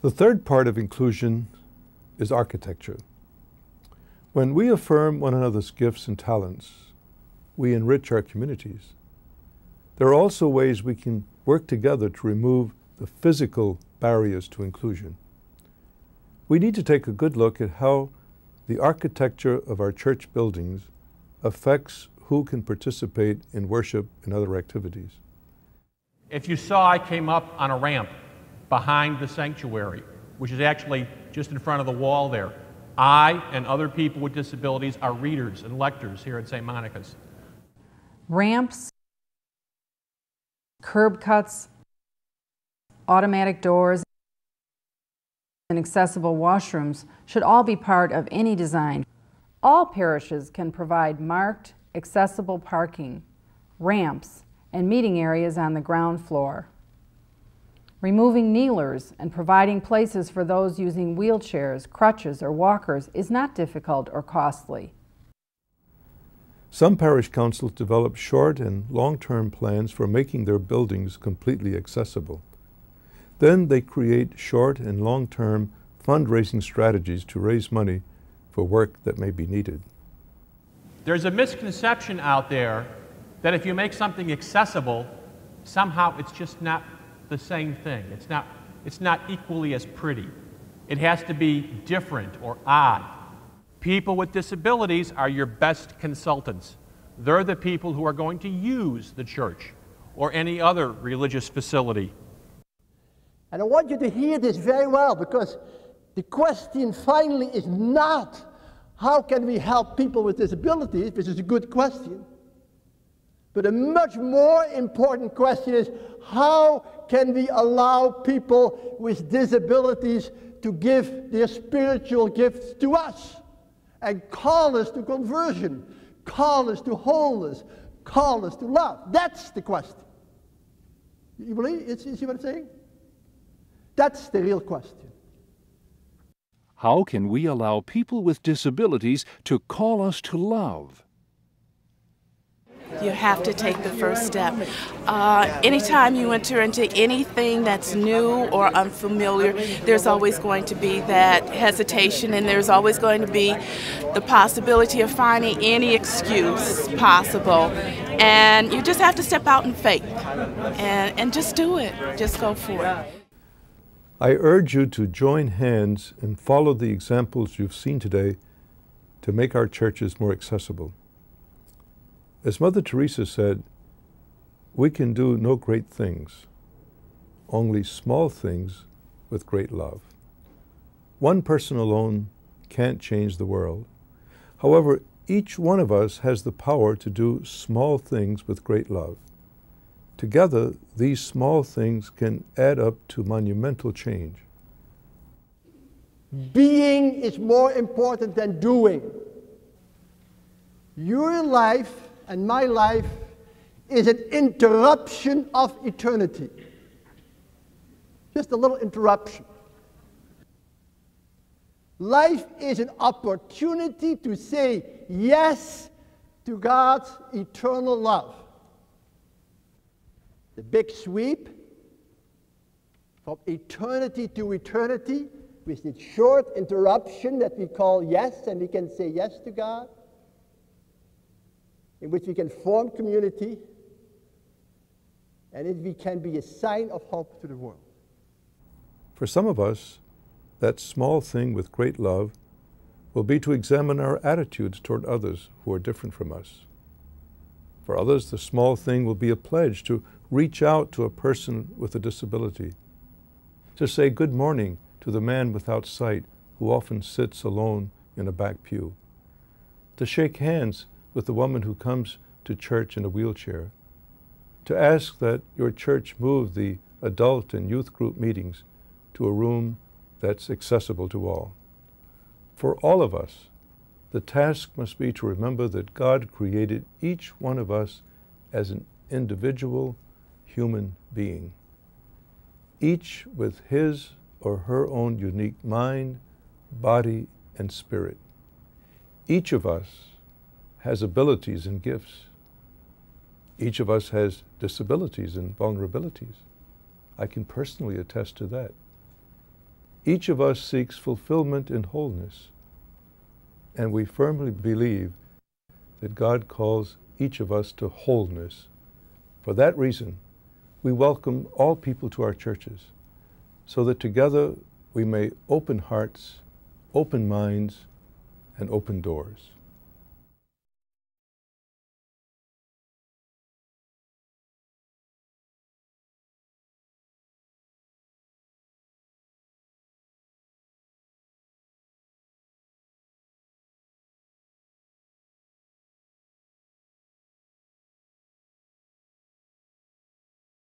The third part of inclusion is architecture. When we affirm one another's gifts and talents, we enrich our communities. There are also ways we can work together to remove the physical barriers to inclusion. We need to take a good look at how the architecture of our church buildings affects who can participate in worship and other activities. If you saw, I came up on a ramp behind the sanctuary, which is actually just in front of the wall there. I and other people with disabilities are readers and lectors here at St. Monica's. Ramps, curb cuts, automatic doors, and accessible washrooms should all be part of any design. All parishes can provide marked, accessible parking, ramps, and meeting areas on the ground floor. Removing kneelers and providing places for those using wheelchairs, crutches, or walkers is not difficult or costly. Some parish councils develop short and long-term plans for making their buildings completely accessible. Then they create short and long-term fundraising strategies to raise money for work that may be needed. There's a misconception out there that if you make something accessible, somehow it's just not the same thing. It's not equally as pretty. It has to be different or odd. People with disabilities are your best consultants. They're the people who are going to use the church or any other religious facility. And I want you to hear this very well, because the question finally is not how can we help people with disabilities, which is a good question, but a much more important question is how can we allow people with disabilities to give their spiritual gifts to us and call us to conversion, call us to wholeness, call us to love. That's the question. You believe? You see what I'm saying? That's the real question. How can we allow people with disabilities to call us to love? You have to take the first step. Anytime you enter into anything that's new or unfamiliar, there's always going to be that hesitation, and there's always going to be the possibility of finding any excuse possible. And you just have to step out in faith and just do it. Just go for it. I urge you to join hands and follow the examples you've seen today to make our churches more accessible. As Mother Teresa said, we can do no great things, only small things with great love. One person alone can't change the world. However, each one of us has the power to do small things with great love. Together, these small things can add up to monumental change. Being is more important than doing. Your life and my life is an interruption of eternity. Just a little interruption. Life is an opportunity to say yes to God's eternal love. The big sweep from eternity to eternity with this short interruption that we call yes, and we can say yes to God, in which we can form community, and we can be a sign of hope to the world. For some of us, that small thing with great love will be to examine our attitudes toward others who are different from us. For others, the small thing will be a pledge to reach out to a person with a disability, to say good morning to the man without sight who often sits alone in a back pew, to shake hands with the woman who comes to church in a wheelchair, to ask that your church move the adult and youth group meetings to a room that's accessible to all. For all of us, the task must be to remember that God created each one of us as an individual human being, each with his or her own unique mind, body, and spirit. Each of us has abilities and gifts. Each of us has disabilities and vulnerabilities. I can personally attest to that. Each of us seeks fulfillment in wholeness, and we firmly believe that God calls each of us to wholeness. For that reason, we welcome all people to our churches, so that together we may open hearts, open minds, and open doors.